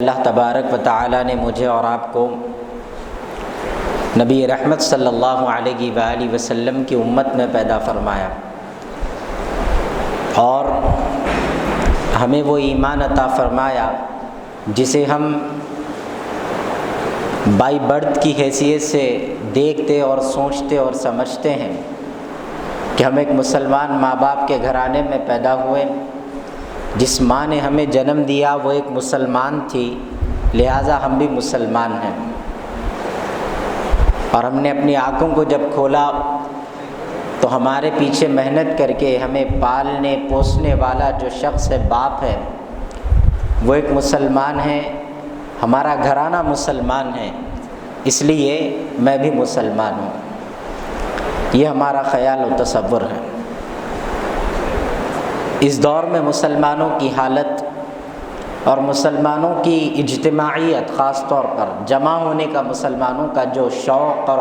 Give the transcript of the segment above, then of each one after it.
اللہ تبارک و تعالی نے مجھے اور آپ کو نبی رحمت صلی اللہ علیہ وآلہ وسلم کی امت میں پیدا فرمایا اور ہمیں وہ ایمان عطا فرمایا جسے ہم بائی برتھ کی حیثیت سے دیکھتے اور سوچتے اور سمجھتے ہیں کہ ہم ایک مسلمان ماں باپ کے گھرانے میں پیدا ہوئے، جس ماں نے ہمیں جنم دیا وہ ایک مسلمان تھی، لہٰذا ہم بھی مسلمان ہیں۔ اور ہم نے اپنی آنکھوں کو جب کھولا تو ہمارے پیچھے محنت کر کے ہمیں پالنے پوسنے والا جو شخص ہے، باپ ہے، وہ ایک مسلمان ہے، ہمارا گھرانہ مسلمان ہے، اس لیے میں بھی مسلمان ہوں۔ یہ ہمارا خیال و تصور ہے۔ اس دور میں مسلمانوں کی حالت اور مسلمانوں کی اجتماعیت، خاص طور پر جمع ہونے کا مسلمانوں کا جو شوق اور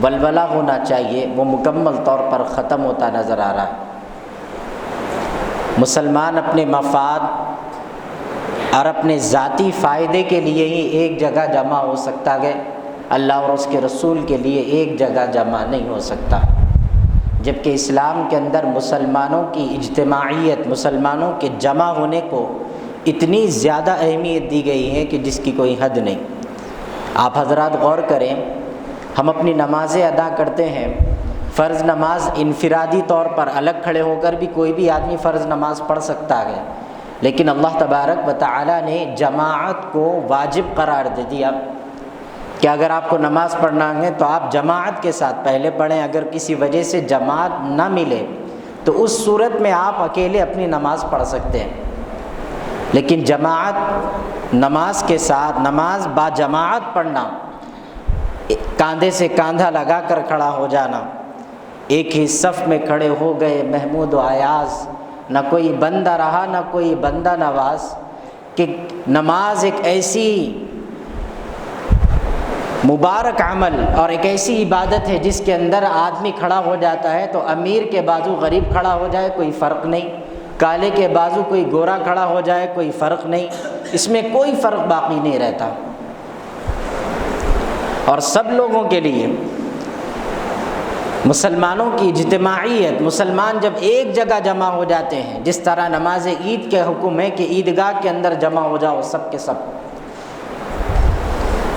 ولولہ ہونا چاہیے، وہ مکمل طور پر ختم ہوتا نظر آ رہا ہے۔ مسلمان اپنے مفاد اور اپنے ذاتی فائدے کے لیے ہی ایک جگہ جمع ہو سکتا ہے، اللہ اور اس کے رسول کے لیے ایک جگہ جمع نہیں ہو سکتا۔ جبکہ اسلام کے اندر مسلمانوں کی اجتماعیت، مسلمانوں کے جمع ہونے کو اتنی زیادہ اہمیت دی گئی ہے کہ جس کی کوئی حد نہیں۔ آپ حضرات غور کریں، ہم اپنی نمازیں ادا کرتے ہیں، فرض نماز انفرادی طور پر الگ کھڑے ہو کر بھی کوئی بھی آدمی فرض نماز پڑھ سکتا ہے، لیکن اللہ تبارک و تعالی نے جماعت کو واجب قرار دے دیا کہ اگر آپ کو نماز پڑھنا ہے تو آپ جماعت کے ساتھ پہلے پڑھیں۔ اگر کسی وجہ سے جماعت نہ ملے تو اس صورت میں آپ اکیلے اپنی نماز پڑھ سکتے ہیں، لیکن جماعت نماز کے ساتھ، نماز با جماعت پڑھنا، کاندھے سے کاندھا لگا کر کھڑا ہو جانا، ایک ہی صف میں کھڑے ہو گئے محمود و ایاز، نہ کوئی بندہ رہا نہ کوئی بندہ نواز، کہ نماز ایک ایسی مبارک عمل اور ایک ایسی عبادت ہے جس کے اندر آدمی کھڑا ہو جاتا ہے تو امیر کے بازو غریب کھڑا ہو جائے کوئی فرق نہیں، کالے کے بازو کوئی گورا کھڑا ہو جائے کوئی فرق نہیں، اس میں کوئی فرق باقی نہیں رہتا۔ اور سب لوگوں کے لیے مسلمانوں کی اجتماعیت، مسلمان جب ایک جگہ جمع ہو جاتے ہیں، جس طرح نماز عید کے حکم ہے کہ عیدگاہ کے اندر جمع ہو جاؤ، سب کے سب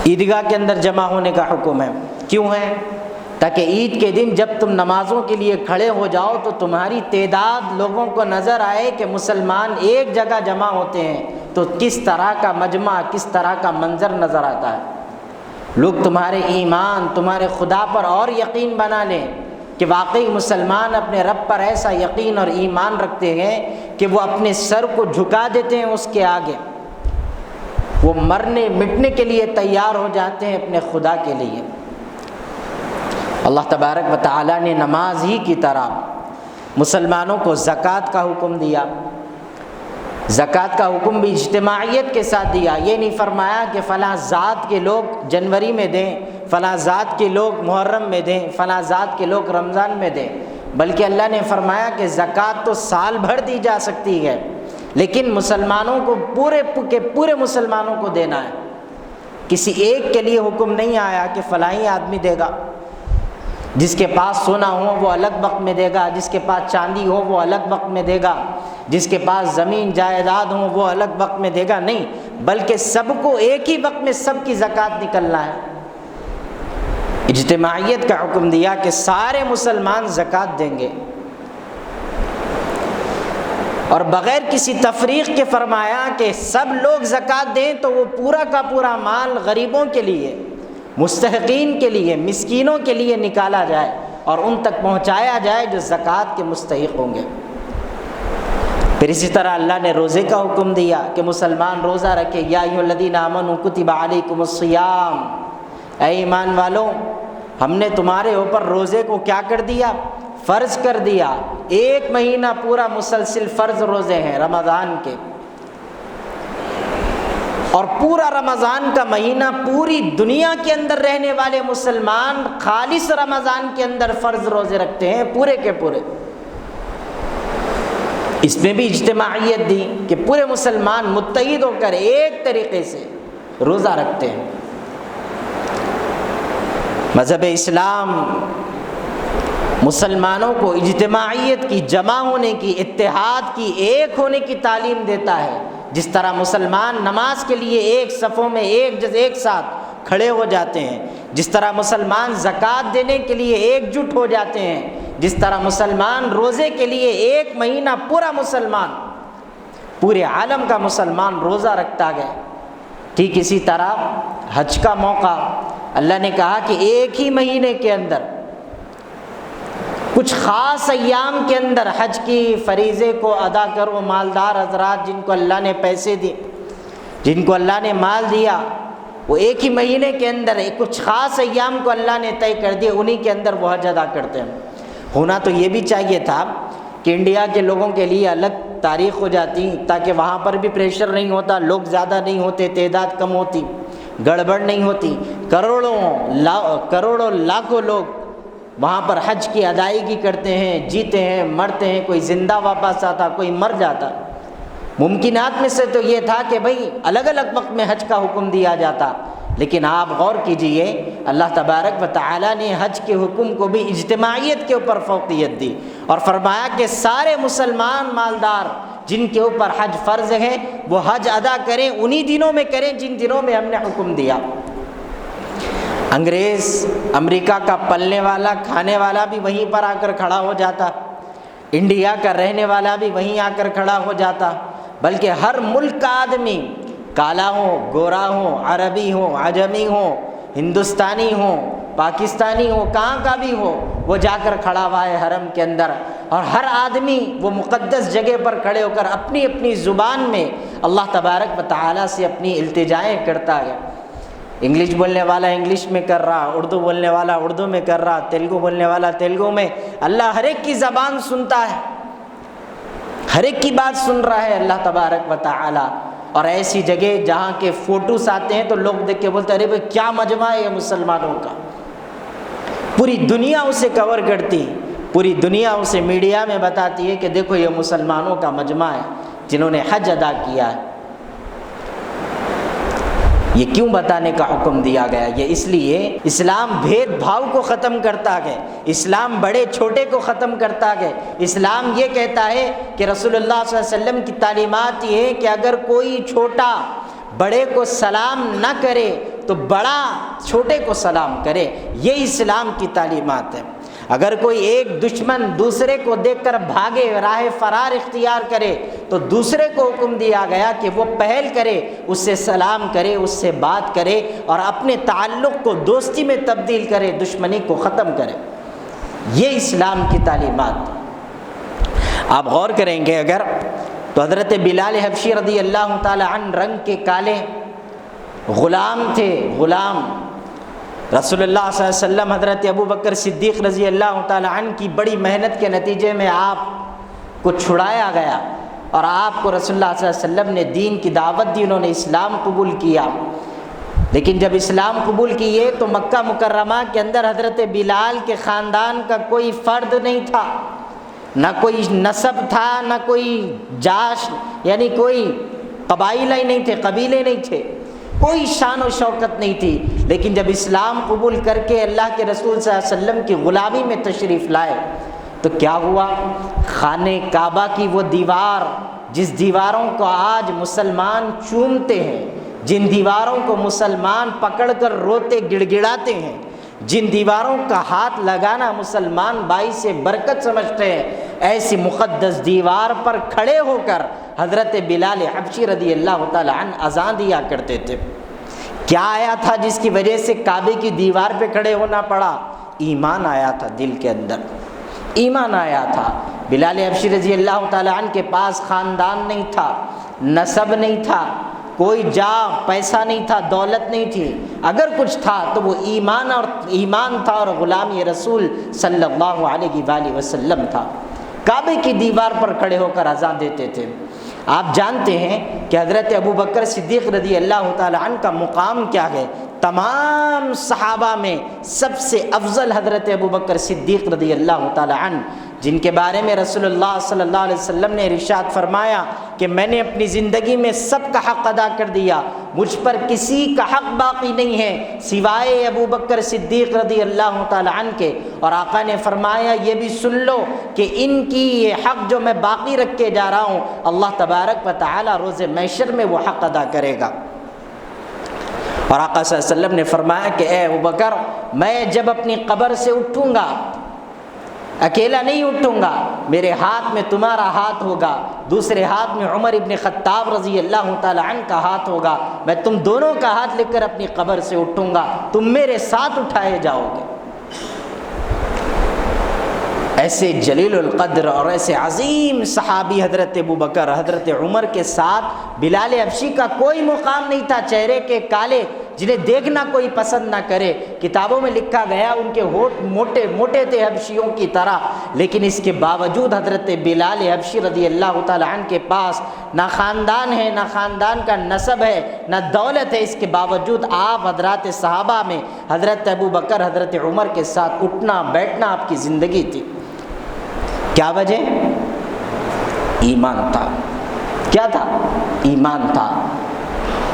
عیدگاہ کے اندر جمع ہونے کا حکم ہے۔ کیوں ہے؟ تاکہ عید کے دن جب تم نمازوں کے لیے کھڑے ہو جاؤ تو تمہاری تعداد لوگوں کو نظر آئے کہ مسلمان ایک جگہ جمع ہوتے ہیں، تو کس طرح کا مجمع، کس طرح کا منظر نظر آتا ہے۔ لوگ تمہارے ایمان، تمہارے خدا پر اور یقین بنا لیں کہ واقعی مسلمان اپنے رب پر ایسا یقین اور ایمان رکھتے ہیں کہ وہ اپنے سر کو جھکا دیتے ہیں اس کے آگے، وہ مرنے مٹنے کے لیے تیار ہو جاتے ہیں اپنے خدا کے لیے۔ اللہ تبارک و تعالی نے نماز ہی کی طرح مسلمانوں کو زکوٰۃ کا حکم دیا۔ زکوٰۃ کا حکم بھی اجتماعیت کے ساتھ دیا۔ یہ نہیں فرمایا کہ فلاں ذات کے لوگ جنوری میں دیں، فلاں ذات کے لوگ محرم میں دیں، فلاں ذات کے لوگ رمضان میں دیں، بلکہ اللہ نے فرمایا کہ زکوٰۃ تو سال بھر دی جا سکتی ہے، لیکن مسلمانوں کو پورے مسلمانوں کو دینا ہے۔ کسی ایک کے لیے حکم نہیں آیا کہ فلاں آدمی دے گا، جس کے پاس سونا ہو وہ الگ وقت میں دے گا، جس کے پاس چاندی ہو وہ الگ وقت میں دے گا، جس کے پاس زمین جائیداد ہو وہ الگ وقت میں دے گا، نہیں، بلکہ سب کو ایک ہی وقت میں سب کی زکوٰۃ نکلنا ہے۔ اجتماعیت کا حکم دیا کہ سارے مسلمان زکوٰۃ دیں گے، اور بغیر کسی تفریق کے فرمایا کہ سب لوگ زکوٰۃ دیں تو وہ پورا کا پورا مال غریبوں کے لیے، مستحقین کے لیے، مسکینوں کے لیے نکالا جائے اور ان تک پہنچایا جائے جو زکوٰۃ کے مستحق ہوں گے۔ پھر اسی طرح اللہ نے روزے کا حکم دیا کہ مسلمان روزہ رکھے۔ یا ایھا الذین آمنوا کتب علیکم الصیام، اے ایمان والو، ہم نے تمہارے اوپر روزے کو کیا کر دیا؟ فرض کر دیا۔ ایک مہینہ پورا مسلسل فرض روزے ہیں رمضان کے، اور پورا رمضان کا مہینہ پوری دنیا کے اندر رہنے والے مسلمان خالص رمضان کے اندر فرض روزے رکھتے ہیں، پورے کے پورے۔ اس میں بھی اجتماعیت دی کہ پورے مسلمان متحد ہو کر ایک طریقے سے روزہ رکھتے ہیں۔ مذہب اسلام مسلمانوں کو اجتماعیت کی، جمع ہونے کی، اتحاد کی، ایک ہونے کی تعلیم دیتا ہے۔ جس طرح مسلمان نماز کے لیے ایک صفوں میں ایک ساتھ کھڑے ہو جاتے ہیں، جس طرح مسلمان زکوٰۃ دینے کے لیے ایک جٹ ہو جاتے ہیں، جس طرح مسلمان روزے کے لیے ایک مہینہ پورا مسلمان، پورے عالم کا مسلمان روزہ رکھتا گیا، ٹھیک اسی طرح حج کا موقع اللہ نے کہا کہ ایک ہی مہینے کے اندر کچھ خاص ایام کے اندر حج کی فریضے کو ادا کرو۔ مالدار حضرات جن کو اللہ نے پیسے دیے، جن کو اللہ نے مال دیا، وہ ایک ہی مہینے کے اندر کچھ خاص ایام کو اللہ نے طے کر دیے، انہی کے اندر وہ حج ادا کرتے ہیں۔ ہونا تو یہ بھی چاہیے تھا کہ انڈیا کے لوگوں کے لیے الگ تاریخ ہو جاتی، تاکہ وہاں پر بھی پریشر نہیں ہوتا، لوگ زیادہ نہیں ہوتے، تعداد کم ہوتی، گڑبڑ نہیں ہوتی، کروڑوں لاکھوں لوگ وہاں پر حج کی ادائیگی کرتے ہیں، جیتے ہیں، مرتے ہیں، کوئی زندہ واپس آتا، کوئی مر جاتا۔ ممکنات میں سے تو یہ تھا کہ بھئی الگ الگ وقت میں حج کا حکم دیا جاتا، لیکن آپ غور کیجئے اللہ تبارک و تعالی نے حج کے حکم کو بھی اجتماعیت کے اوپر فوقیت دی اور فرمایا کہ سارے مسلمان مالدار جن کے اوپر حج فرض ہے وہ حج ادا کریں، انہی دنوں میں کریں جن دنوں میں ہم نے حکم دیا۔ انگریز امریکہ کا پلنے والا کھانے والا بھی وہیں پر آ کر کھڑا ہو جاتا، انڈیا کا رہنے والا بھی وہیں آ کر کھڑا ہو جاتا، بلکہ ہر ملک کا آدمی، کالا ہو، گورا ہو، عربی ہو، عجمی ہو، ہندوستانی ہو، پاکستانی ہو، کہاں کا بھی ہو، وہ جا کر کھڑا ہوا ہے حرم کے اندر، اور ہر آدمی وہ مقدس جگہ پر کھڑے ہو کر اپنی اپنی زبان میں اللہ تبارک و تعالیٰ سے اپنی التجائیں کرتا ہے۔ انگلش بولنے والا انگلش میں کر رہا، اردو بولنے والا اردو میں کر رہا، تیلگو بولنے والا تیلگو میں، اللہ ہر ایک کی زبان سنتا ہے، ہر ایک کی بات سن رہا ہے اللہ تبارک و تعالی۔ اور ایسی جگہ جہاں کے فوٹوز آتے ہیں تو لوگ دیکھ کے بولتے ہیں ارے بھائی کیا مجمع ہے یہ مسلمانوں کا، پوری دنیا اسے کور کرتی، پوری دنیا اسے میڈیا میں بتاتی ہے کہ دیکھو یہ مسلمانوں کا مجمع ہے جنہوں نے حج ادا کیا ہے۔ یہ کیوں بتانے کا حکم دیا گیا؟ یہ اس لیے اسلام بھید بھاؤ کو ختم کرتا ہے، اسلام بڑے چھوٹے کو ختم کرتا ہے۔ اسلام یہ کہتا ہے کہ رسول اللہ صلی اللہ علیہ وسلم کی تعلیمات یہ ہے کہ اگر کوئی چھوٹا بڑے کو سلام نہ کرے تو بڑا چھوٹے کو سلام کرے، یہ اسلام کی تعلیمات ہے۔ اگر کوئی ایک دشمن دوسرے کو دیکھ کر بھاگے، راہ فرار اختیار کرے، تو دوسرے کو حکم دیا گیا کہ وہ پہل کرے، اس سے سلام کرے، اس سے بات کرے اور اپنے تعلق کو دوستی میں تبدیل کرے، دشمنی کو ختم کرے۔ یہ اسلام کی تعلیمات۔ آپ غور کریں گے اگر تو حضرت بلال حبشی رضی اللہ تعالی عنہ رنگ کے کالے غلام تھے، غلام رسول اللہ صلی اللہ علیہ وسلم حضرت ابو بکر صدیق رضی اللہ تعالی عنہ کی بڑی محنت کے نتیجے میں آپ کو چھڑایا گیا اور آپ کو رسول اللہ صلی اللہ علیہ وسلم نے دین کی دعوت دی، انہوں نے اسلام قبول کیا۔ لیکن جب اسلام قبول کیے تو مکہ مکرمہ کے اندر حضرت بلال کے خاندان کا کوئی فرد نہیں تھا، نہ کوئی نسب تھا، نہ کوئی جاش، یعنی کوئی قبائل ہی نہیں تھے، قبیلے نہیں تھے، کوئی شان و شوکت نہیں تھی۔ لیکن جب اسلام قبول کر کے اللہ کے رسول صلی اللہ علیہ وسلم کی غلامی میں تشریف لائے تو کیا ہوا؟ خانہ کعبہ کی وہ دیوار جس دیواروں کو آج مسلمان چومتے ہیں، جن دیواروں کو مسلمان پکڑ کر روتے گڑ گڑاتے ہیں، جن دیواروں کا ہاتھ لگانا مسلمان باعث برکت سمجھتے ہیں، ایسی مقدس دیوار پر کھڑے ہو کر حضرت بلال حبشی رضی اللہ تعالی عنہ اذان دیا کرتے تھے۔ کیا آیا تھا جس کی وجہ سے کعبے کی دیوار پہ کھڑے ہونا پڑا؟ ایمان آیا تھا دل کے اندر، ایمان آیا تھا۔ بلال حبشی رضی اللہ تعالی عنہ کے پاس خاندان نہیں تھا، نسب نہیں تھا، کوئی پیسہ نہیں تھا، دولت نہیں تھی، اگر کچھ تھا تو وہ ایمان تھا اور غلامی رسول صلی اللہ علیہ وآلہ وسلم تھا۔ کعبے کی دیوار پر کھڑے ہو کر اذان دیتے تھے۔ آپ جانتے ہیں کہ حضرت ابو بکر صدیق رضی اللہ تعالی عنہ کا مقام کیا ہے؟ تمام صحابہ میں سب سے افضل حضرت ابو بکر صدیق رضی اللہ تعالی عنہ جن کے بارے میں رسول اللہ صلی اللہ علیہ وسلم نے ارشاد فرمایا کہ میں نے اپنی زندگی میں سب کا حق ادا کر دیا، مجھ پر کسی کا حق باقی نہیں ہے سوائے ابو بکر صدیق رضی اللہ تعالی عنہ کے۔ اور آقا نے فرمایا یہ بھی سن لو کہ ان کی یہ حق جو میں باقی رکھ کے جا رہا ہوں، اللہ تبارک و تعالی روز محشر میں وہ حق ادا کرے گا۔ اور آقا صلی اللہ علیہ وسلم نے فرمایا کہ اے ابو بکر، میں جب اپنی قبر سے اٹھوں گا اکیلا نہیں اٹھوں گا، میرے ہاتھ میں تمہارا ہاتھ ہوگا، دوسرے ہاتھ میں عمر ابن خطاب رضی اللہ تعالی عنہ کا ہاتھ ہوگا، میں تم دونوں کا ہاتھ لے کر اپنی قبر سے اٹھوں گا، تم میرے ساتھ اٹھائے جاؤ گے۔ ایسے جلیل القدر اور ایسے عظیم صحابی حضرت ابو بکر، حضرت عمر کے ساتھ بلال حبشی کا کوئی مقام نہیں تھا، چہرے کے کالے جنہیں دیکھنا کوئی پسند نہ کرے۔ کتابوں میں لکھا گیا ان کے ہونٹ موٹے موٹے تھے حبشیوں کی طرح، لیکن اس کے باوجود حضرت بلال حبشی رضی اللہ تعالی عنہ کے پاس نہ خاندان ہے، نہ خاندان کا نسب ہے، نہ دولت ہے، اس کے باوجود آپ حضرات صحابہ میں حضرت ابو بکر، حضرت عمر کے ساتھ اٹھنا بیٹھنا آپ کی زندگی تھی۔ کیا وجہ؟ ایمان تھا۔ کیا تھا؟ ایمان تھا۔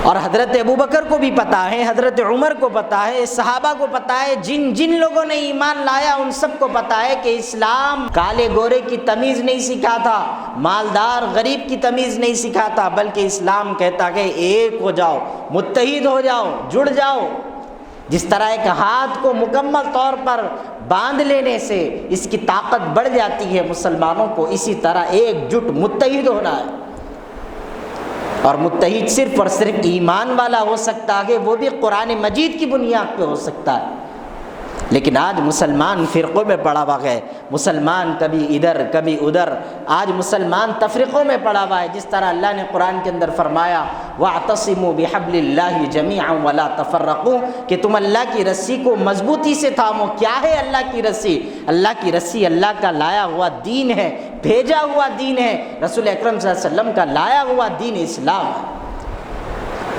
اور حضرت ابو بکر کو بھی پتہ ہے، حضرت عمر کو پتہ ہے، صحابہ کو پتہ ہے، جن لوگوں نے ایمان لایا ان سب کو پتہ ہے کہ اسلام کالے گورے کی تمیز نہیں سکھاتا، مالدار غریب کی تمیز نہیں سکھاتا، بلکہ اسلام کہتا کہ ایک ہو جاؤ، متحد ہو جاؤ، جڑ جاؤ۔ جس طرح ایک ہاتھ کو مکمل طور پر باندھ لینے سے اس کی طاقت بڑھ جاتی ہے مسلمانوں کو، اسی طرح ایک جٹ متحد ہونا ہے۔ اور متحد صرف اور صرف ایمان والا ہو سکتا ہے، وہ بھی قرآن مجید کی بنیاد پہ ہو سکتا ہے۔ لیکن آج مسلمان فرقوں میں پڑا ہوا ہے، مسلمان کبھی ادھر کبھی ادھر، آج مسلمان تفریقوں میں پڑا ہوا ہے۔ جس طرح اللہ نے قرآن کے اندر فرمایا وَاعْتَصِمُوا بِحَبْلِ اللَّهِ جَمِيعًا وَلَا تَفَرَّقُوا، کہ تم اللہ کی رسی کو مضبوطی سے تھامو۔ کیا ہے اللہ کی رسی؟ اللہ کی رسی اللہ کا لایا ہوا دین ہے، بھیجا ہوا دین ہے، رسول اکرم صلی اللہ علیہ وسلم کا لایا ہوا دین اسلام ہے۔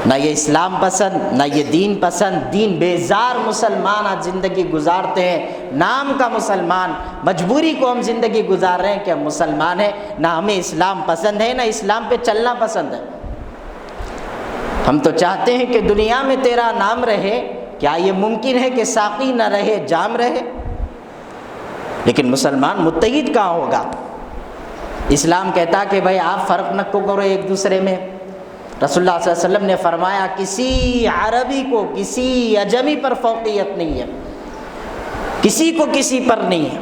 نہ یہ اسلام پسند، نہ یہ دین پسند، دین بیزار مسلمان آج زندگی گزارتے ہیں، نام کا مسلمان، مجبوری کو ہم زندگی گزار رہے ہیں کہ ہم مسلمان ہیں، نہ ہمیں اسلام پسند ہے، نہ اسلام پہ چلنا پسند ہے۔ ہم تو چاہتے ہیں کہ دنیا میں تیرا نام رہے، کیا یہ ممکن ہے کہ ساقی نہ رہے جام رہے؟ لیکن مسلمان متحد کہاں ہوگا؟ اسلام کہتا کہ بھائی آپ فرق نہ کرو ایک دوسرے میں۔ رسول اللہ صلی اللہ علیہ وسلم نے فرمایا کسی عربی کو کسی اجمی پر فوقیت نہیں ہے، کسی کو کسی پر نہیں ہے۔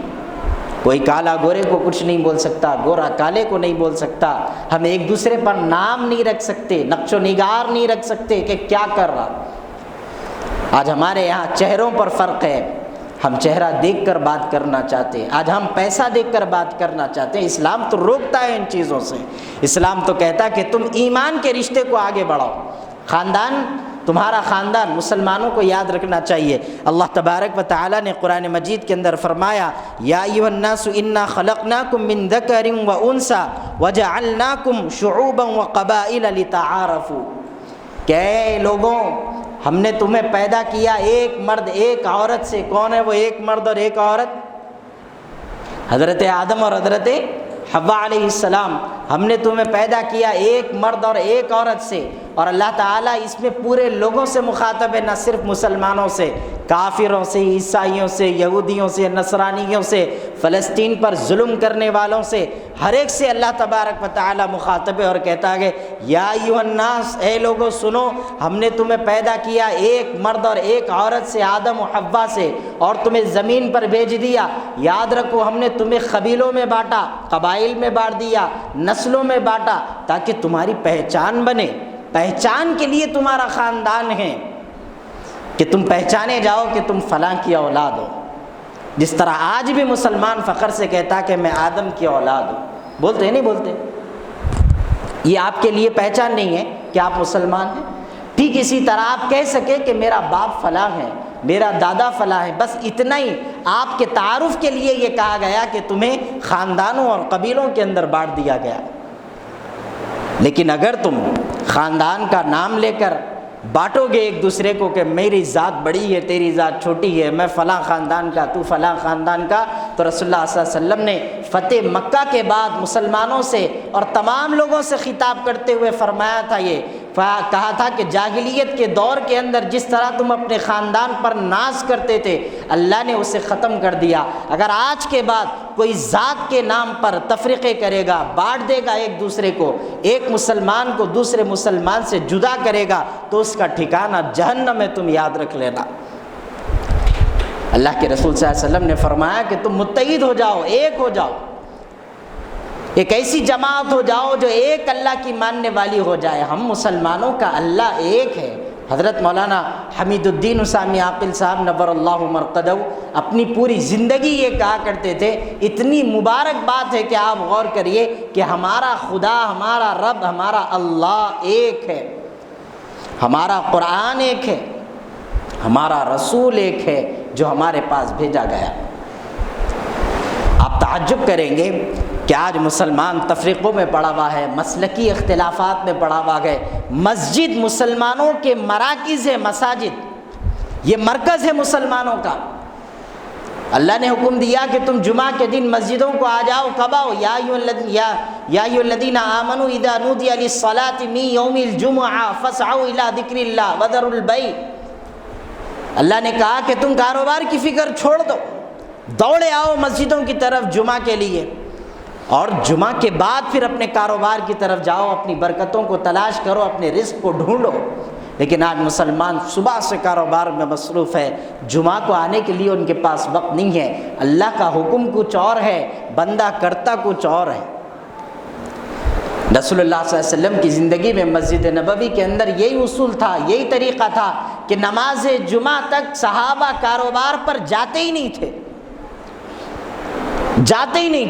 کوئی کالا گورے کو کچھ نہیں بول سکتا، گورا کالے کو نہیں بول سکتا، ہم ایک دوسرے پر نام نہیں رکھ سکتے، نقش و نگار نہیں رکھ سکتے کہ کیا کر رہا۔ آج ہمارے یہاں چہروں پر فرق ہے، ہم چہرہ دیکھ کر بات کرنا چاہتے ہیں، آج ہم پیسہ دیکھ کر بات کرنا چاہتے ہیں۔ اسلام تو روکتا ہے ان چیزوں سے، اسلام تو کہتا ہے کہ تم ایمان کے رشتے کو آگے بڑھاؤ۔ خاندان، تمہارا خاندان مسلمانوں کو یاد رکھنا چاہیے۔ اللہ تبارک و تعالی نے قرآن مجید کے اندر فرمایا یا ایھا الناس انا خلقناکم من ذکر و انثی وجعلناکم شعوبا وقبائل لتعارفوا، کہ اے لوگوں ہم نے تمہیں پیدا کیا ایک مرد ایک عورت سے۔ کون ہے وہ ایک مرد اور ایک عورت؟ حضرت آدم اور حضرت حوا علیہ السلام۔ ہم نے تمہیں پیدا کیا ایک مرد اور ایک عورت سے، اور اللہ تعالیٰ اس میں پورے لوگوں سے مخاطب ہے، نہ صرف مسلمانوں سے، کافروں سے، عیسائیوں سے، یہودیوں سے، نصرانیوں سے، فلسطین پر ظلم کرنے والوں سے، ہر ایک سے اللہ تبارک و تعالیٰ مخاطب ہے اور کہتا ہے یا ایھا الناس، اے لوگوں سنو، ہم نے تمہیں پیدا کیا ایک مرد اور ایک عورت سے، آدم و حوا سے، اور تمہیں زمین پر بھیج دیا۔ یاد رکھو ہم نے تمہیں قبیلوں میں بانٹا، قبائل میں بانٹ دیا، نسلوں میں بانٹا، تاکہ تمہاری پہچان بنے، پہچان کے لیے تمہارا خاندان ہے، کہ تم پہچانے جاؤ کہ تم فلاں کی اولاد ہو۔ جس طرح آج بھی مسلمان فخر سے کہتا کہ میں آدم کی اولاد ہوں، بولتے ہیں نہیں بولتے؟ یہ آپ کے لیے پہچان نہیں ہے کہ آپ مسلمان ہیں؟ ٹھیک اسی طرح آپ کہہ سکے کہ میرا باپ فلاں ہے، میرا دادا فلاں ہے، بس اتنا ہی آپ کے تعارف کے لیے یہ کہا گیا کہ تمہیں خاندانوں اور قبیلوں کے اندر بانٹ دیا گیا۔ لیکن اگر تم خاندان کا نام لے کر بانٹو گے ایک دوسرے کو کہ میری ذات بڑی ہے تیری ذات چھوٹی ہے، میں فلاں خاندان کا تو فلاں خاندان کا، تو رسول اللہ صلی اللہ علیہ وسلم نے فتح مکہ کے بعد مسلمانوں سے اور تمام لوگوں سے خطاب کرتے ہوئے فرمایا تھا، یہ کہا تھا کہ جاہلیت کے دور کے اندر جس طرح تم اپنے خاندان پر ناز کرتے تھے اللہ نے اسے ختم کر دیا۔ اگر آج کے بعد کوئی ذات کے نام پر تفریقے کرے گا، بانٹ دے گا ایک دوسرے کو، ایک مسلمان کو دوسرے مسلمان سے جدا کرے گا تو اس کا ٹھکانہ جہنم ہے، تم یاد رکھ لینا۔ اللہ کے رسول صلی اللہ علیہ وسلم نے فرمایا کہ تم متحد ہو جاؤ، ایک ہو جاؤ، ایک ایسی جماعت ہو جاؤ جو ایک اللہ کی ماننے والی ہو جائے۔ ہم مسلمانوں کا اللہ ایک ہے۔ حضرت مولانا حمید الدین اسامی عاقل صاحب نور اللہ مرقدہ اپنی پوری زندگی یہ کہا کرتے تھے، اتنی مبارک بات ہے کہ آپ غور کریے کہ ہمارا خدا، ہمارا رب، ہمارا اللہ ایک ہے، ہمارا قرآن ایک ہے، ہمارا رسول ایک ہے جو ہمارے پاس بھیجا گیا۔ آپ تعجب کریں گے کہ آج مسلمان تفریقوں میں پڑا ہوا ہے، مسلکی اختلافات میں پڑا ہوا ہے۔ مسجد مسلمانوں کے مراکز ہے، مساجد یہ مرکز ہے مسلمانوں کا۔ اللہ نے حکم دیا کہ تم جمعہ کے دن مسجدوں کو آ جاؤ، کب آؤ؟ یا ایھا الذین آمنوا اذا نودی للصلاۃ من یوم الجمعہ فاسعوا الی ذکر اللہ وذروا البیع۔ اللہ نے کہا کہ تم کاروبار کی فکر چھوڑ دو، دوڑے آؤ مسجدوں کی طرف جمعہ کے لیے، اور جمعہ کے بعد پھر اپنے کاروبار کی طرف جاؤ، اپنی برکتوں کو تلاش کرو، اپنے رزق کو ڈھونڈو۔ لیکن آج مسلمان صبح سے کاروبار میں مصروف ہے، جمعہ کو آنے کے لیے ان کے پاس وقت نہیں ہے۔ اللہ کا حکم کچھ اور ہے، بندہ کرتا کچھ اور ہے۔ رسول اللہ صلی اللہ علیہ وسلم کی زندگی میں مسجد نبوی کے اندر یہی اصول تھا، یہی طریقہ تھا کہ نماز جمعہ تک صحابہ کاروبار پر جاتے ہی نہیں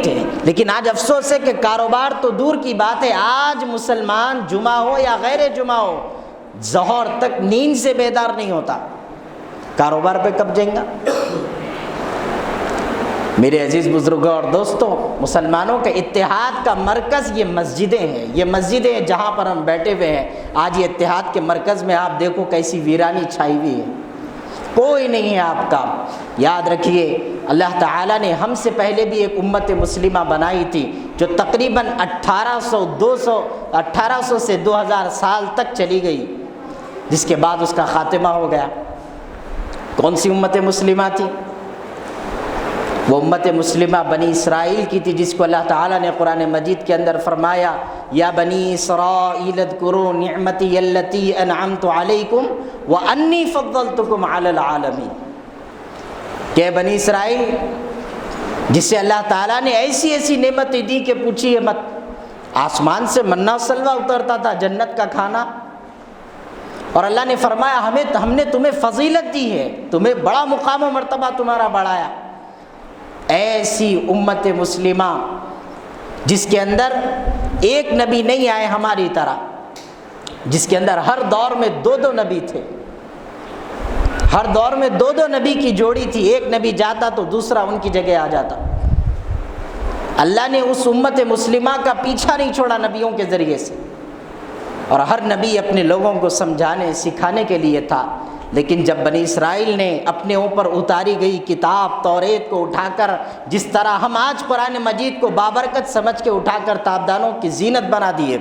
تھے، لیکن آج افسوس ہے کہ کاروبار تو دور کی بات ہے، آج مسلمان جمعہ ہو یا غیر جمعہ ہو ظہر تک نیند سے بیدار نہیں ہوتا، کاروبار پہ کب جائیں گا؟ میرے عزیز بزرگوں اور دوستوں، مسلمانوں کے اتحاد کا مرکز یہ مسجدیں ہیں، یہ مسجدیں ہیں جہاں پر ہم بیٹھے ہوئے ہیں۔ آج یہ اتحاد کے مرکز میں آپ دیکھو کیسی ویرانی چھائی ہوئی ہے، کوئی نہیں ہے آپ کا۔ یاد رکھیے اللہ تعالیٰ نے ہم سے پہلے بھی ایک امت مسلمہ بنائی تھی جو تقریباً 1800 سے 2000 سال تک چلی گئی، جس کے بعد اس کا خاتمہ ہو گیا۔ کون سی امت مسلمہ تھی؟ وہ امت مسلمہ بنی اسرائیل کی تھی، جس کو اللہ تعالیٰ نے قرآن مجید کے اندر فرمایا یا بنی اسرائیل اذکروا نعمتی التی انعمت علیکم وانی فضلتکم علی العالمین، کہ بنی اسرائیل جسے اللہ تعالیٰ نے ایسی ایسی نعمتیں دی کہ پوچھیے مت۔ آسمان سے منہ سلوہ اترتا تھا، جنت کا کھانا، اور اللہ نے فرمایا ہم نے تمہیں فضیلت دی ہے، تمہیں بڑا مقام و مرتبہ تمہارا بڑھایا۔ ایسی امت مسلمہ جس کے اندر ایک نبی نہیں آئے ہماری طرح، جس کے اندر ہر دور میں دو نبی تھے، ہر دور میں دو نبی کی جوڑی تھی، ایک نبی جاتا تو دوسرا ان کی جگہ آ جاتا۔ اللہ نے اس امت مسلمہ کا پیچھا نہیں چھوڑا نبیوں کے ذریعے سے، اور ہر نبی اپنے لوگوں کو سمجھانے سکھانے کے لیے تھا۔ لیکن جب بنی اسرائیل نے اپنے اوپر اتاری گئی کتاب توریت کو اٹھا کر، جس طرح ہم آج قرآن مجید کو بابرکت سمجھ کے اٹھا کر تابدانوں کی زینت بنا دیے،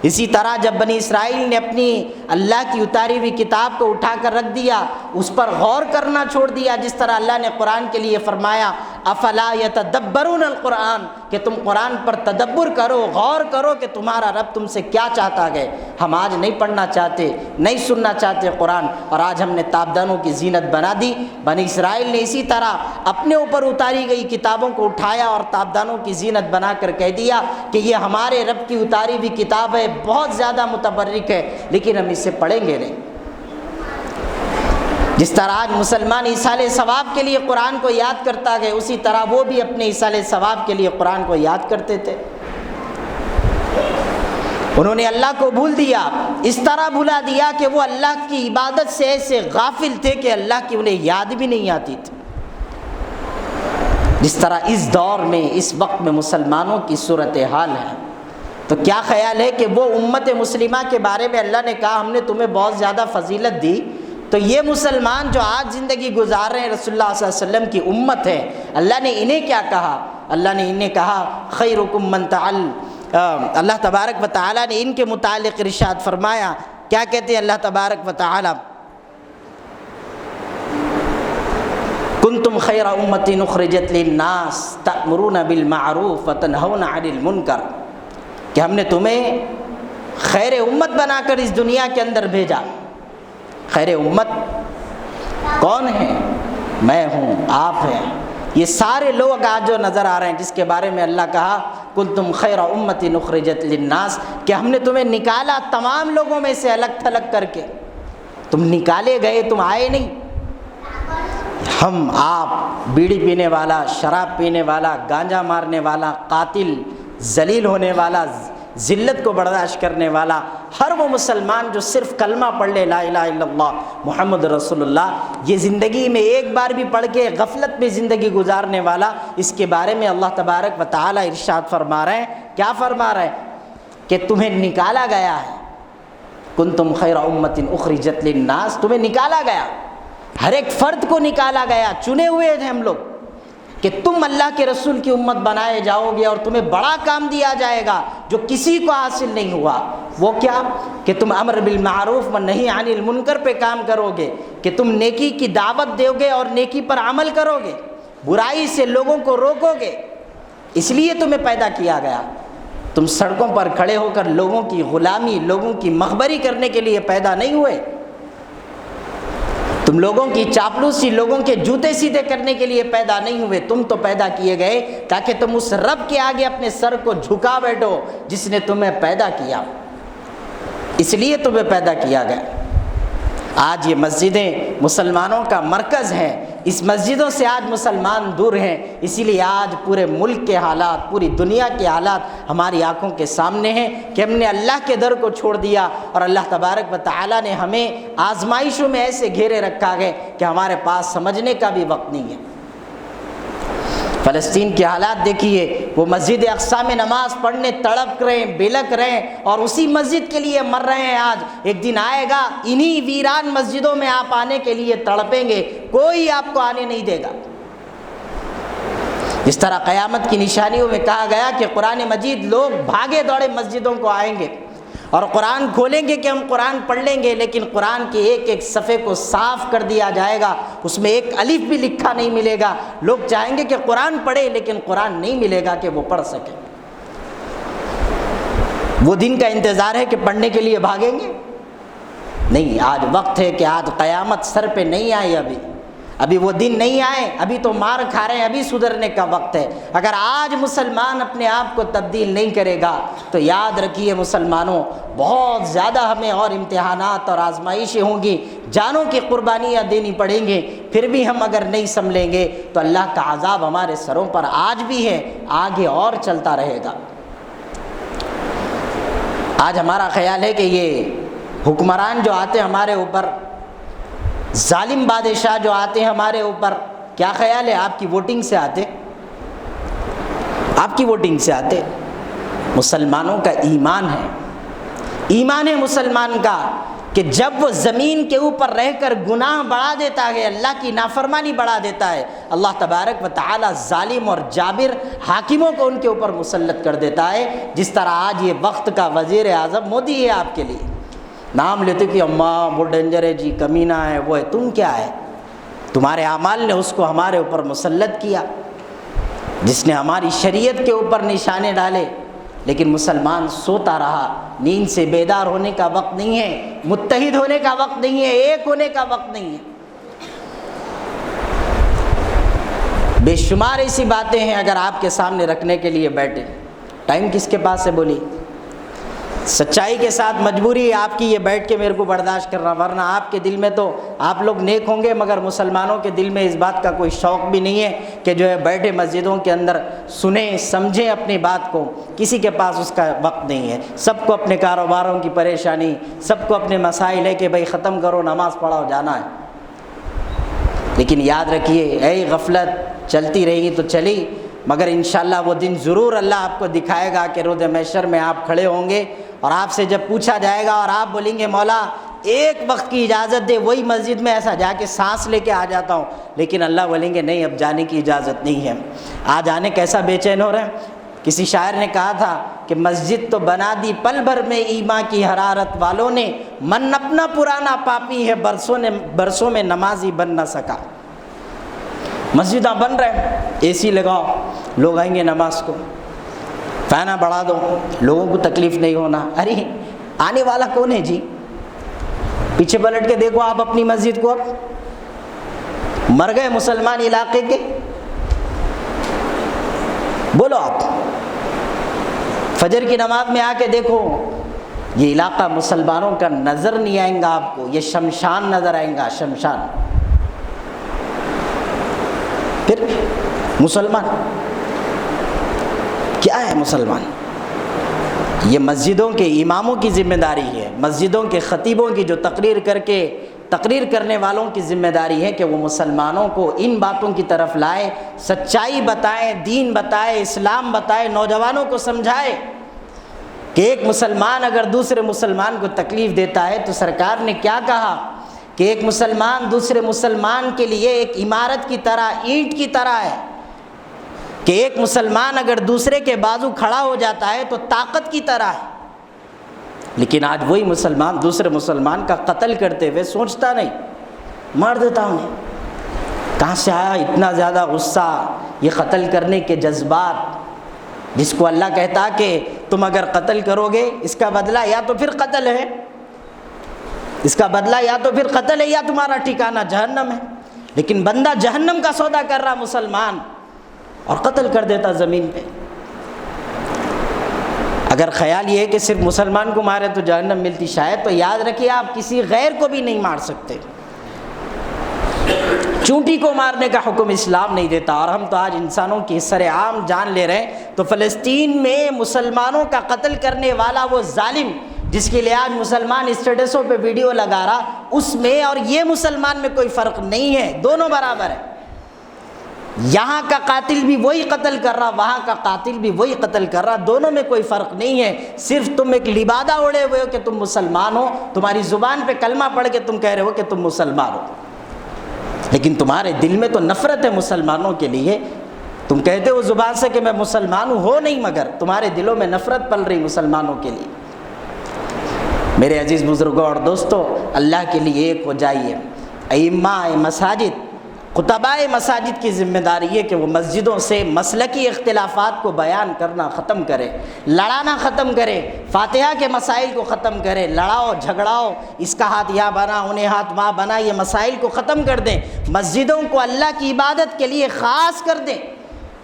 اسی طرح جب بنی اسرائیل نے اپنی اللہ کی اتاری ہوئی کتاب کو اٹھا کر رکھ دیا، اس پر غور کرنا چھوڑ دیا، جس طرح اللہ نے قرآن کے لیے فرمایا افلا یتدبرون القرآن، کہ تم قرآن پر تدبر کرو، غور کرو کہ تمہارا رب تم سے کیا چاہتا ہے۔ ہم آج نہیں پڑھنا چاہتے، نہیں سننا چاہتے قرآن، اور آج ہم نے تابدانوں کی زینت بنا دی۔ بنی اسرائیل نے اسی طرح اپنے اوپر اتاری گئی کتابوں کو اٹھایا اور تابدانوں کی زینت بنا کر کہہ دیا کہ یہ ہمارے رب کی اتاری ہوئی کتاب ہے، بہت زیادہ متبرک ہے، لیکن ہم اسے پڑھیں گے نہیں۔ جس طرح آج مسلمان ایصال ثواب کے لیے قرآن کو یاد کرتا ہے، اسی طرح وہ بھی اپنے ایصال ثواب کے لیے قرآن کو یاد کرتے تھے۔ انہوں نے اللہ کو بھول دیا، اس طرح بھلا دیا کہ وہ اللہ کی عبادت سے ایسے غافل تھے کہ اللہ کی انہیں یاد بھی نہیں آتی تھی۔ جس طرح اس دور میں اس وقت میں مسلمانوں کی صورتحال ہے، تو کیا خیال ہے کہ وہ امت مسلمہ کے بارے میں اللہ نے کہا ہم نے تمہیں بہت زیادہ فضیلت دی، تو یہ مسلمان جو آج زندگی گزار رہے ہیں رسول اللہ صلی اللہ علیہ وسلم کی امت ہے، اللہ نے انہیں کیا کہا؟ اللہ نے انہیں کہا خیرکم من اللہ تبارک و تعالیٰ نے ان کے متعلق ارشاد فرمایا، کیا کہتے ہیں اللہ تبارک و تعالیٰ؟ کنتم خیر امۃ اخرجت للناس تأمرون بالمعروف وتنہون عن المنکر، کہ ہم نے تمہیں خیر امت بنا کر اس دنیا کے اندر بھیجا۔ خیر امت کون ہے؟ میں ہوں، آپ ہیں، یہ سارے لوگ آج جو نظر آ رہے ہیں جس کے بارے میں اللہ کہا کنتم خیر امۃ اخرجت للناس، کہ ہم نے تمہیں نکالا تمام لوگوں میں سے الگ تھلگ کر کے، تم نکالے گئے، تم آئے نہیں۔ ہم آپ بیڑی پینے والا، شراب پینے والا، گانجا مارنے والا، قاتل، ذلیل ہونے والا، ذلت کو برداشت کرنے والا، ہر وہ مسلمان جو صرف کلمہ پڑھ لے لا الہ الا اللہ محمد رسول اللہ، یہ زندگی میں ایک بار بھی پڑھ کے غفلت میں زندگی گزارنے والا، اس کے بارے میں اللہ تبارک و تعالیٰ ارشاد فرما رہے ہیں، کیا فرما رہے ہیں؟ کہ تمہیں نکالا گیا ہے، کنتم خیر امۃ اخرجت للناس، تمہیں نکالا گیا، ہر ایک فرد کو نکالا گیا، چنے ہوئے تھے ہم لوگ کہ تم اللہ کے رسول کی امت بنائے جاؤ گے اور تمہیں بڑا کام دیا جائے گا جو کسی کو حاصل نہیں ہوا۔ وہ کیا؟ کہ تم امر بالمعروف و نہی عن المنکر پہ کام کرو گے، کہ تم نیکی کی دعوت دو گے اور نیکی پر عمل کرو گے، برائی سے لوگوں کو روکو گے، اس لیے تمہیں پیدا کیا گیا۔ تم سڑکوں پر کھڑے ہو کر لوگوں کی غلامی، لوگوں کی مخبری کرنے کے لیے پیدا نہیں ہوئے، تم لوگوں کی چاپلوسی، لوگوں کے جوتے سیدھے کرنے کے لیے پیدا نہیں ہوئے، تم تو پیدا کیے گئے تاکہ تم اس رب کے آگے اپنے سر کو جھکا بیٹھو جس نے تمہیں پیدا کیا، اس لیے تمہیں پیدا کیا گیا۔ آج یہ مسجدیں مسلمانوں کا مرکز ہیں، اس مسجدوں سے آج مسلمان دور ہیں، اسی لیے آج پورے ملک کے حالات، پوری دنیا کے حالات ہماری آنکھوں کے سامنے ہیں کہ ہم نے اللہ کے در کو چھوڑ دیا اور اللہ تبارک و تعالیٰ نے ہمیں آزمائشوں میں ایسے گھیرے رکھا گئے کہ ہمارے پاس سمجھنے کا بھی وقت نہیں ہے۔ فلسطین کے حالات دیکھیے، وہ مسجد اقصی میں نماز پڑھنے تڑپ رہے ہیں، بلک رہے ہیں اور اسی مسجد کے لیے مر رہے ہیں۔ آج ایک دن آئے گا انہی ویران مسجدوں میں آپ آنے کے لیے تڑپیں گے، کوئی آپ کو آنے نہیں دے گا۔ اس طرح قیامت کی نشانیوں میں کہا گیا کہ قرآن مجید لوگ بھاگے دوڑے مسجدوں کو آئیں گے اور قرآن کھولیں گے کہ ہم قرآن پڑھ لیں گے، لیکن قرآن کے ایک ایک صفحے کو صاف کر دیا جائے گا، اس میں ایک الف بھی لکھا نہیں ملے گا۔ لوگ چاہیں گے کہ قرآن پڑھے لیکن قرآن نہیں ملے گا کہ وہ پڑھ سکے۔ وہ دن کا انتظار ہے کہ پڑھنے کے لیے بھاگیں گے؟ نہیں، آج وقت ہے کہ آج قیامت سر پہ نہیں آئی، ابھی وہ دن نہیں آئے، ابھی تو مار کھا رہے ہیں، ابھی سدھرنے کا وقت ہے۔ اگر آج مسلمان اپنے آپ کو تبدیل نہیں کرے گا تو یاد رکھیے مسلمانوں، بہت زیادہ ہمیں اور امتحانات اور آزمائشیں ہوں گی، جانوں کی قربانیاں دینی پڑیں گی، پھر بھی ہم اگر نہیں سنبھلیں گے تو اللہ کا عذاب ہمارے سروں پر آج بھی ہے، آگے اور چلتا رہے گا۔ آج ہمارا خیال ہے کہ یہ حکمران جو آتے ہیں ہمارے اوپر، ظالم بادشاہ جو آتے ہیں ہمارے اوپر، کیا خیال ہے آپ کی ووٹنگ سے آتے؟ آپ کی ووٹنگ سے آتے؟ مسلمانوں کا ایمان ہے، ایمان ہے مسلمان کا کہ جب وہ زمین کے اوپر رہ کر گناہ بڑھا دیتا ہے، اللہ کی نافرمانی بڑھا دیتا ہے، اللہ تبارک و تعالی ظالم اور جابر حاکموں کو ان کے اوپر مسلط کر دیتا ہے۔ جس طرح آج یہ وقت کا وزیر اعظم مودی ہے آپ کے لیے، نام لیتے کہ اماں وہ ڈینجر ہے جی، کمینہ ہے، وہ ہے، تم کیا ہے؟ تمہارے اعمال نے اس کو ہمارے اوپر مسلط کیا، جس نے ہماری شریعت کے اوپر نشانے ڈالے، لیکن مسلمان سوتا رہا۔ نیند سے بیدار ہونے کا وقت نہیں ہے، متحد ہونے کا وقت نہیں ہے، ایک ہونے کا وقت نہیں ہے۔ بے شمار ایسی باتیں ہیں اگر آپ کے سامنے رکھنے کے لیے بیٹھے، ٹائم کس کے پاس ہے بولیے؟ سچائی کے ساتھ مجبوری ہے آپ کی یہ بیٹھ کے میرے کو برداشت کرنا، ورنہ آپ کے دل میں تو آپ لوگ نیک ہوں گے، مگر مسلمانوں کے دل میں اس بات کا کوئی شوق بھی نہیں ہے کہ جو ہے بیٹھے مسجدوں کے اندر سنیں سمجھیں اپنی بات کو۔ کسی کے پاس اس کا وقت نہیں ہے، سب کو اپنے کاروباروں کی پریشانی، سب کو اپنے مسائل ہے کہ بھائی ختم کرو، نماز پڑھاؤ، جانا ہے۔ لیکن یاد رکھیے، اے غفلت چلتی رہے گی تو چلی، مگر انشاءاللہ وہ دن ضرور اللہ آپ کو دکھائے گا کہ روز محشر میں آپ کھڑے ہوں گے اور آپ سے جب پوچھا جائے گا اور آپ بولیں گے مولا ایک وقت کی اجازت دے وہی مسجد میں ایسا جا کے سانس لے کے آ جاتا ہوں، لیکن اللہ بولیں گے نہیں اب جانے کی اجازت نہیں ہے۔ آج آنے کیسا بے چین ہو رہے ہیں۔ کسی شاعر نے کہا تھا کہ مسجد تو بنا دی پل بھر میں ایمان کی حرارت والوں نے، من اپنا پرانا پاپی ہے برسوں میں نمازی بن نہ سکا۔ مسجداں بن رہے ہیں، اے سی لگاؤ، لوگ آئیں گے نماز کو، فینہ بڑھا دو، لوگوں کو تکلیف نہیں ہونا۔ ارے آنے والا کون ہے جی؟ پیچھے پلٹ کے دیکھو آپ اپنی مسجد کو، اب مر گئے مسلمان علاقے کے؟ بولو آپ، فجر کی نماز میں آ کے دیکھو، یہ علاقہ مسلمانوں کا نظر نہیں آئے گا آپ کو، یہ شمشان نظر آئے گا، شمشان۔ پھر مسلمان کیا ہے؟ مسلمان یہ مسجدوں کے اماموں کی ذمہ داری ہے، مسجدوں کے خطیبوں کی جو تقریر کرنے والوں کی ذمہ داری ہے کہ وہ مسلمانوں کو ان باتوں کی طرف لائے، سچائی بتائیں، دین بتائے، اسلام بتائے، نوجوانوں کو سمجھائے کہ ایک مسلمان اگر دوسرے مسلمان کو تکلیف دیتا ہے تو سرکار نے کیا کہا کہ ایک مسلمان دوسرے مسلمان کے لیے ایک عمارت کی طرح، اینٹ کی طرح ہے، کہ ایک مسلمان اگر دوسرے کے بازو کھڑا ہو جاتا ہے تو طاقت کی طرح ہے۔ لیکن آج وہی مسلمان دوسرے مسلمان کا قتل کرتے ہوئے سوچتا نہیں، مار دیتا انہیں۔ کہاں سے آیا اتنا زیادہ غصہ، یہ قتل کرنے کے جذبات، جس کو اللہ کہتا کہ تم اگر قتل کرو گے اس کا بدلہ یا تو پھر قتل ہے، اس کا بدلہ یا تو پھر قتل ہے یا تمہارا ٹھکانہ جہنم ہے۔ لیکن بندہ جہنم کا سودا کر رہا مسلمان اور قتل کر دیتا زمین پہ۔ اگر خیال یہ ہے کہ صرف مسلمان کو مارے تو جہنم ملتی، شاید تو یاد رکھیے آپ کسی غیر کو بھی نہیں مار سکتے۔ چونٹی کو مارنے کا حکم اسلام نہیں دیتا، اور ہم تو آج انسانوں کی سر عام جان لے رہے ہیں۔ تو فلسطین میں مسلمانوں کا قتل کرنے والا وہ ظالم جس کے لیے آج مسلمان اسٹیٹسوں پہ ویڈیو لگا رہا، اس میں اور یہ مسلمان میں کوئی فرق نہیں ہے، دونوں برابر ہیں۔ یہاں کا قاتل بھی وہی قتل کر رہا، وہاں کا قاتل بھی وہی قتل کر رہا، دونوں میں کوئی فرق نہیں ہے۔ صرف تم ایک لبادہ اڑے ہوئے ہو کہ تم مسلمان ہو، تمہاری زبان پہ کلمہ پڑھ کے تم کہہ رہے ہو کہ تم مسلمان ہو، لیکن تمہارے دل میں تو نفرت ہے مسلمانوں کے لیے۔ تم کہتے ہو زبان سے کہ میں مسلمان ہوں، ہو نہیں، مگر تمہارے دلوں میں نفرت پل رہی مسلمانوں کے لیے۔ میرے عزیز بزرگوں اور دوستو، اللہ کے لیے ایک ہو جائیے۔ ائمہ مساجد، خطبائے مساجد کی ذمہ داری ہے کہ وہ مسجدوں سے مسلکی اختلافات کو بیان کرنا ختم کرے، لڑانا ختم کرے، فاتحہ کے مسائل کو ختم کرے، لڑاؤ جھگڑاؤ، اس کا ہاتھ یہاں بنا انہیں ہاتھ وہاں بنا، یہ مسائل کو ختم کر دیں، مسجدوں کو اللہ کی عبادت کے لیے خاص کر دیں۔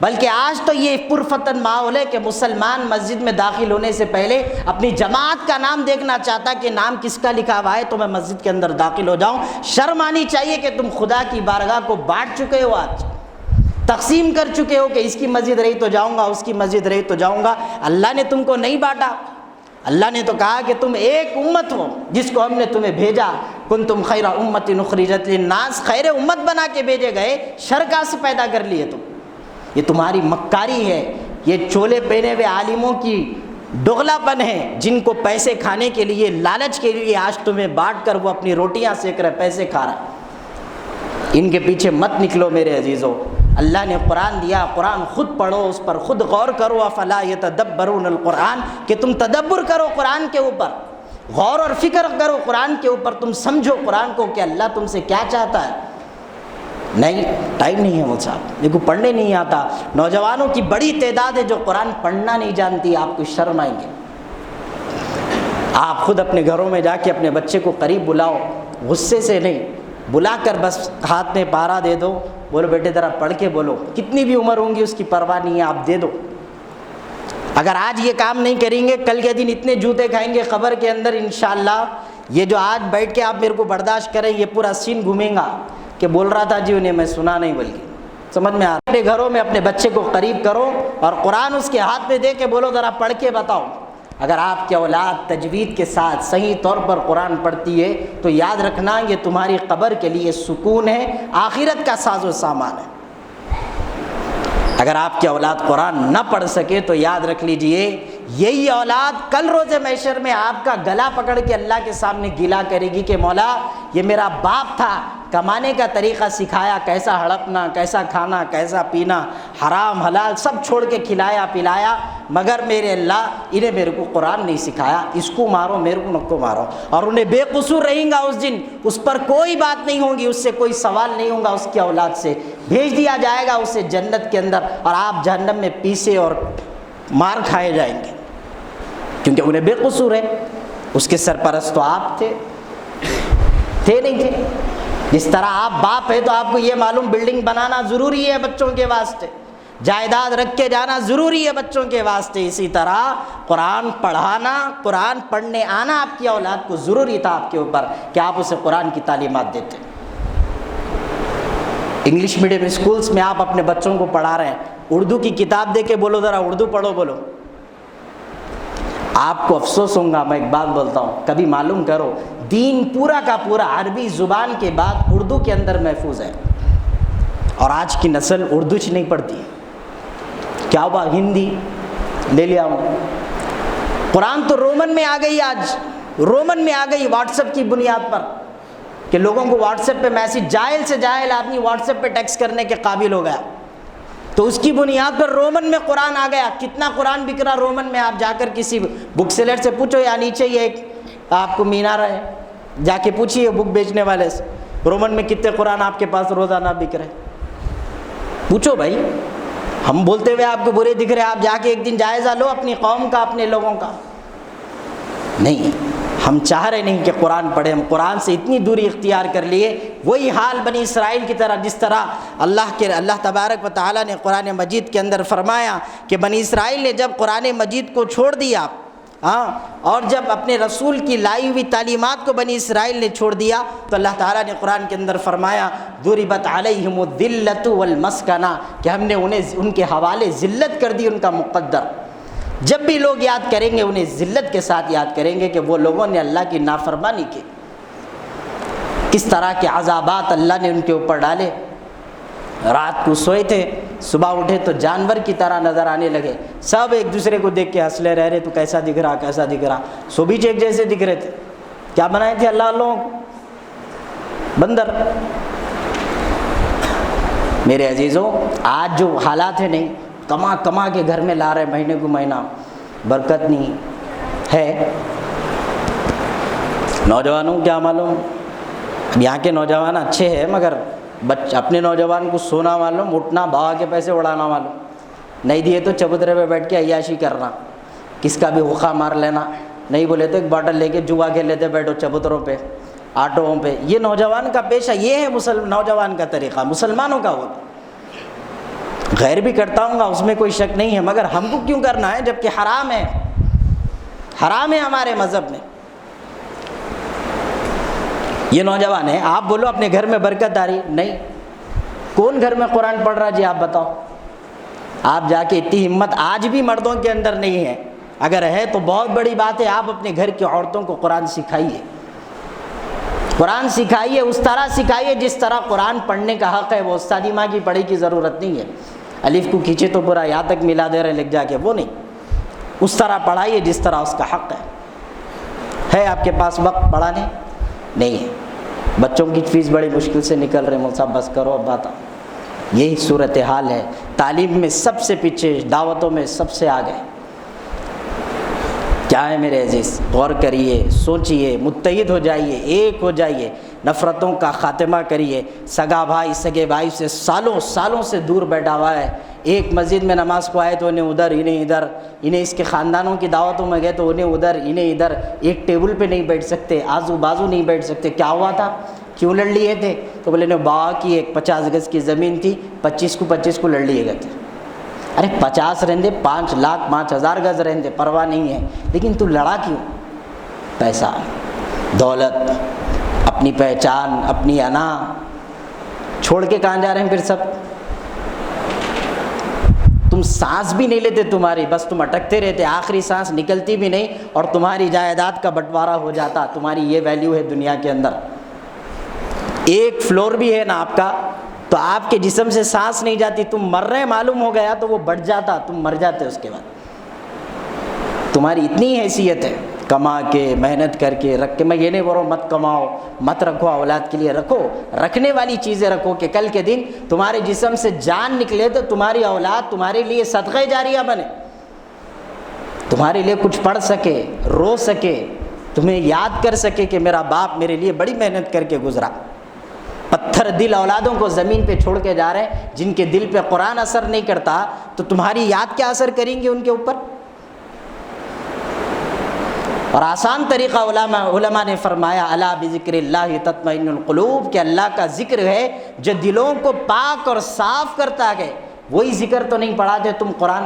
بلکہ آج تو یہ پرفتن ماحول ہے کہ مسلمان مسجد میں داخل ہونے سے پہلے اپنی جماعت کا نام دیکھنا چاہتا کہ نام کس کا لکھا ہوا ہے تو میں مسجد کے اندر داخل ہو جاؤں۔ شرم آنی چاہیے کہ تم خدا کی بارگاہ کو بانٹ چکے ہو، آج تقسیم کر چکے ہو کہ اس کی مسجد رہی تو جاؤں گا، اس کی مسجد رہی تو جاؤں گا۔ اللہ نے تم کو نہیں بانٹا، اللہ نے تو کہا کہ تم ایک امت ہو جس کو ہم نے تمہیں بھیجا، کنتم خیر امت اخرجت للناس، خیر امت بنا کے بھیجے گئے، شر کہاں سے پیدا کر لیے تم؟ یہ تمہاری مکاری ہے، یہ چولے پہنے ہوئے عالموں کی دغلا پن ہے، جن کو پیسے کھانے کے لیے، لالچ کے لیے آج تمہیں بانٹ کر وہ اپنی روٹیاں سیک رہے، پیسے کھا رہے۔ ان کے پیچھے مت نکلو میرے عزیزو۔ اللہ نے قرآن دیا، قرآن خود پڑھو، اس پر خود غور کرو، افلا یتدبرون القرآن، کہ تم تدبر کرو قرآن کے اوپر، غور اور فکر کرو قرآن کے اوپر، تم سمجھو قرآن کو کہ اللہ تم سے کیا چاہتا ہے۔ نہیں، ٹائم نہیں ہے وہ صاحب، دیکھو پڑھنے نہیں آتا۔ نوجوانوں کی بڑی تعداد ہے جو قرآن پڑھنا نہیں جانتی، آپ کو شرم آئیں گے۔ آپ خود اپنے گھروں میں جا کے اپنے بچے کو قریب بلاؤ، غصے سے نہیں، بلا کر بس ہاتھ میں پارا دے دو، بولو بیٹے ذرا پڑھ کے بولو، کتنی بھی عمر ہوں گی اس کی پرواہ نہیں ہے، آپ دے دو۔ اگر آج یہ کام نہیں کریں گے، کل کے دن اتنے جوتے کھائیں گے قبر کے اندر انشاءاللہ۔ یہ جو آج بیٹھ کے آپ میرے کو برداشت کریں، یہ پورا سین گھومیں گا کہ بول رہا تھا جی انہیں میں سنا نہیں، بلکہ سمجھ میں آ رہا۔ اپنے گھروں میں اپنے بچے کو قریب کرو اور قرآن اس کے ہاتھ میں دے کے بولو ذرا پڑھ کے بتاؤ۔ اگر آپ کی اولاد تجوید کے ساتھ صحیح طور پر قرآن پڑھتی ہے تو یاد رکھنا یہ تمہاری قبر کے لیے سکون ہے، آخرت کا ساز و سامان ہے۔ اگر آپ کی اولاد قرآن نہ پڑھ سکے تو یاد رکھ لیجئے یہی اولاد کل روز محشر میں آپ کا گلا پکڑ کے اللہ کے سامنے گلا کرے گی کہ مولا یہ میرا باپ تھا، کمانے کا طریقہ سکھایا، کیسا ہڑپنا، کیسا کھانا، کیسا پینا، حرام حلال سب چھوڑ کے کھلایا پلایا، مگر میرے اللہ انہیں میرے کو قرآن نہیں سکھایا، اس کو مارو میرے کو نکو مارو، اور انہیں بے قصور رہیں گا اس دن، اس پر کوئی بات نہیں ہوگی، اس سے کوئی سوال نہیں ہوگا، اس کی اولاد سے بھیج دیا جائے گا اسے جنت کے اندر، اور آپ جہنم میں پیسے اور مار کھائے جائیں گے، کیونکہ انہیں بے قصور ہے۔ اس کے سرپرست تو آپ تھے نہیں تھے؟ جس طرح آپ باپ ہے تو آپ کو یہ معلوم بلڈنگ بنانا ضروری ہے بچوں کے واسطے، جائیداد رکھ کے جانا ضروری ہے بچوں کے واسطے، اسی طرح قرآن پڑھانا، قرآن پڑھنے آنا آپ کی اولاد کو ضروری تھا آپ کے اوپر کہ آپ اسے قرآن کی تعلیمات دیتے۔ انگلش میڈیم اسکولس میں آپ اپنے بچوں کو پڑھا رہے ہیں، اردو کی کتاب دے کے بولو ذرا اردو پڑھو، بولو، آپ کو افسوس ہوگا۔ میں ایک بات بولتا ہوں، کبھی معلوم کرو، دین پورا کا پورا عربی زبان کے بعد اردو کے اندر محفوظ ہے، اور آج کی نسل اردو نہیں پڑھتی ہے، کیا ہوا؟ ہندی لے لیا ہوں۔ قرآن تو رومن میں آ گئی، آج رومن میں آ گئی واٹس ایپ کی بنیاد پر، کہ لوگوں کو واٹس ایپ پہ میسج، جاہل سے جاہل آدمی واٹس ایپ پہ ٹیکسٹ کرنے کے قابل ہو گیا، تو اس کی بنیاد پر رومن میں قرآن آ گیا۔ کتنا قرآن بک رہا رومن میں، آپ جا کر کسی بک سیلر سے پوچھو، یا نیچے یہ ایک آپ کو مینار ہے، جا کے پوچھیے بک بیچنے والے سے، رومن میں کتنے قرآن آپ کے پاس روزانہ بک رہے، پوچھو بھائی۔ ہم بولتے ہوئے آپ کو برے دکھ رہے، آپ جا کے ایک دن جائزہ لو اپنی قوم کا، اپنے لوگوں کا۔ نہیں، ہم چاہ رہے نہیں کہ قرآن پڑھیں، ہم قرآن سے اتنی دوری اختیار کر لیے، وہی حال بنی اسرائیل کی طرح، جس طرح اللہ تبارک و تعالیٰ نے قرآن مجید کے اندر فرمایا کہ بنی اسرائیل نے جب قرآن مجید کو چھوڑ دیا، اور جب اپنے رسول کی لائی ہوئی تعلیمات کو بنی اسرائیل نے چھوڑ دیا، تو اللہ تعالیٰ نے قرآن کے اندر فرمایا ضربت علیہم الذلۃ والمسکنہ، کہ ہم نے انہیں ان کے حوالے ذلت کر دی، ان کا مقدر۔ جب بھی لوگ یاد کریں گے انہیں ذلت کے ساتھ یاد کریں گے کہ وہ لوگوں نے اللہ کی نافرمانی کی، کس طرح کے عذابات اللہ نے ان کے اوپر ڈالے۔ رات کو سوئے تھے، صبح اٹھے تو جانور کی طرح نظر آنے لگے، سب ایک دوسرے کو دیکھ کے ہنسلے رہ رہے، تو کیسا دکھ رہا، کیسا دکھ رہا، سبھی ایک جیسے دکھ رہے تھے۔ کیا بنائے تھے اللہ لوگ؟ بندر۔ میرے عزیزوں، آج جو حالات ہیں، نہیں کما کما کے گھر میں لا رہے، مہینے کو مہینہ، برکت نہیں ہے۔ نوجوانوں کیا معلوم، یہاں کے نوجوان اچھے ہیں، مگر اپنے نوجوان کو سونا معلوم، اٹھنا، بہا کے پیسے اڑانا معلوم، نہیں دیے تو چبوترے پہ بیٹھ کے عیاشی کرنا، کس کا بھی حقہ مار لینا، نہیں بولے تو ایک باٹل لے کے جوا کھیل لیتے بیٹھو چبوتروں پہ، آٹوؤں پہ۔ یہ نوجوان کا پیشہ، یہ ہے نوجوان کا طریقہ، مسلمانوں کا ہوگا۔ غیر بھی کرتا ہوں گا، اس میں کوئی شک نہیں ہے، مگر ہم کو کیوں کرنا ہے جبکہ حرام ہے، حرام ہے ہمارے مذہب میں۔ یہ نوجوان ہے، آپ بولو اپنے گھر میں برکت آ رہی، نہیں، کون گھر میں قرآن پڑھ رہا جی آپ بتاؤ؟ آپ جا کے اتنی ہمت آج بھی مردوں کے اندر نہیں ہے، اگر ہے تو بہت بڑی بات ہے، آپ اپنے گھر کی عورتوں کو قرآن سکھائیے، قرآن سکھائیے، اس طرح سکھائیے جس طرح قرآن پڑھنے کا حق ہے۔ وہ استادی ماں کی پڑھائی کی ضرورت نہیں ہے، الف کو کھینچے تو پورا یہاں تک ملا دے رہے لکھ جا کے، وہ نہیں، اس طرح پڑھائیے جس طرح اس کا حق ہے۔ ہے آپ کے پاس وقت پڑھانے؟ نہیں ہے، بچوں کی فیس بڑی مشکل سے نکل رہے، مول صاحب بس کرو اب بات۔ یہی صورتحال ہے، تعلیم میں سب سے پیچھے، دعوتوں میں سب سے آگے۔ کیا ہے میرے عزیز؟ غور کریے، سوچئے، متحد ہو جائیے، ایک ہو جائیے، نفرتوں کا خاتمہ کریے۔ سگا بھائی سگے بھائی سے سالوں سے دور بیٹھا ہوا ہے، ایک مسجد میں نماز کو آئے تو انہیں ادھر، انہیں ادھر، انہیں اس کے خاندانوں کی دعوتوں میں گئے تو انہیں ادھر، انہیں ادھر، ایک ٹیبل پہ نہیں بیٹھ سکتے، آزو بازو نہیں بیٹھ سکتے۔ کیا ہوا تھا؟ کیوں لڑ لیے تھے؟ تو بولے نے باغ کی ایک 50 گز کی زمین تھی، 25 کو لڑ لیے گئے تھے۔ ارے 50 رہندے، 5 لاکھ 5,000 گز رہندے، پرواہ نہیں ہے، لیکن تو لڑا کیوں؟ پیسہ، دولت، اپنی پہچان، اپنی انا چھوڑ کے کہاں جا رہے ہیں پھر سب؟ تم سانس بھی نہیں لیتے تمہاری، بس تم اٹکتے رہتے، آخری سانس نکلتی بھی نہیں، اور تمہاری جائیداد کا بٹوارا ہو جاتا۔ تمہاری یہ ویلیو ہے دنیا کے اندر، ایک فلور بھی ہے نا آپ کا، تو آپ کے جسم سے سانس نہیں جاتی، تم مر رہے معلوم ہو گیا تو وہ بڑھ جاتا، تم مر جاتے اس کے بعد۔ تمہاری اتنی حیثیت ہے، کما کے محنت کر کے رکھ کے، میں یہ نہیں بول رہا ہوں مت کماؤ مت رکھو، اولاد کے لیے رکھو، رکھنے والی چیزیں رکھو کہ کل کے دن تمہارے جسم سے جان نکلے تو تمہاری اولاد تمہارے لیے صدقہ جاریہ بنے، تمہارے لیے کچھ پڑھ سکے، رو سکے، تمہیں یاد کر سکے کہ میرا باپ میرے لیے بڑی محنت کر کے گزرا۔ پتھر دل اولادوں کو زمین پہ چھوڑ کے جا رہے ہیں، جن کے دل پہ قرآن اثر نہیں کرتا تو تمہاری یاد کیا اثر کریں گے ان کے اوپر؟ اور آسان طریقہ علماء نے فرمایا الا بذکر اللہ تطمئن القلوب، کہ اللہ کا ذکر ہے جو دلوں کو پاک اور صاف کرتا ہے۔ وہی ذکر تو نہیں پڑھاتے تم قرآن؟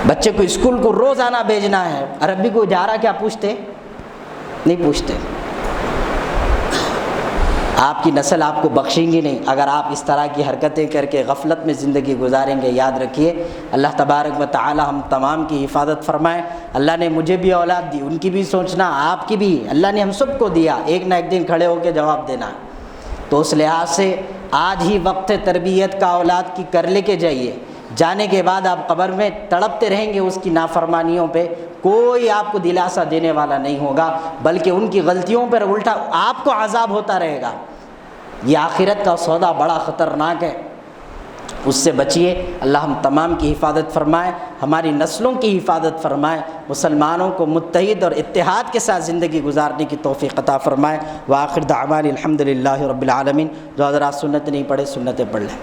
بچے کو اسکول کو روزانہ بھیجنا ہے، عربی کو جا رہا کیا پوچھتے؟ نہیں پوچھتے۔ آپ کی نسل آپ کو بخشیں گی نہیں اگر آپ اس طرح کی حرکتیں کر کے غفلت میں زندگی گزاریں گے۔ یاد رکھیے اللہ تبارک و تعالی ہم تمام کی حفاظت فرمائے۔ اللہ نے مجھے بھی اولاد دی، ان کی بھی سوچنا، آپ کی بھی، اللہ نے ہم سب کو دیا، ایک نہ ایک دن کھڑے ہو کے جواب دینا۔ تو اس لحاظ سے آج ہی وقت تربیت کا اولاد کی کر لے کے جائیے، جانے کے بعد آپ قبر میں تڑپتے رہیں گے اس کی نافرمانیوں پہ، کوئی آپ کو دلاسا دینے والا نہیں ہوگا، بلکہ ان کی غلطیوں پر الٹا آپ کو عذاب ہوتا رہے گا۔ یہ آخرت کا سودا بڑا خطرناک ہے، اس سے بچیے۔ اللہ ہم تمام کی حفاظت فرمائے، ہماری نسلوں کی حفاظت فرمائے، مسلمانوں کو متحد اور اتحاد کے ساتھ زندگی گزارنے کی توفیق عطا فرمائے۔ وآخر دعوانا الحمدللہ رب العالمین۔ جو حضرات سنت نہیں پڑھے سنتیں پڑھ لیں۔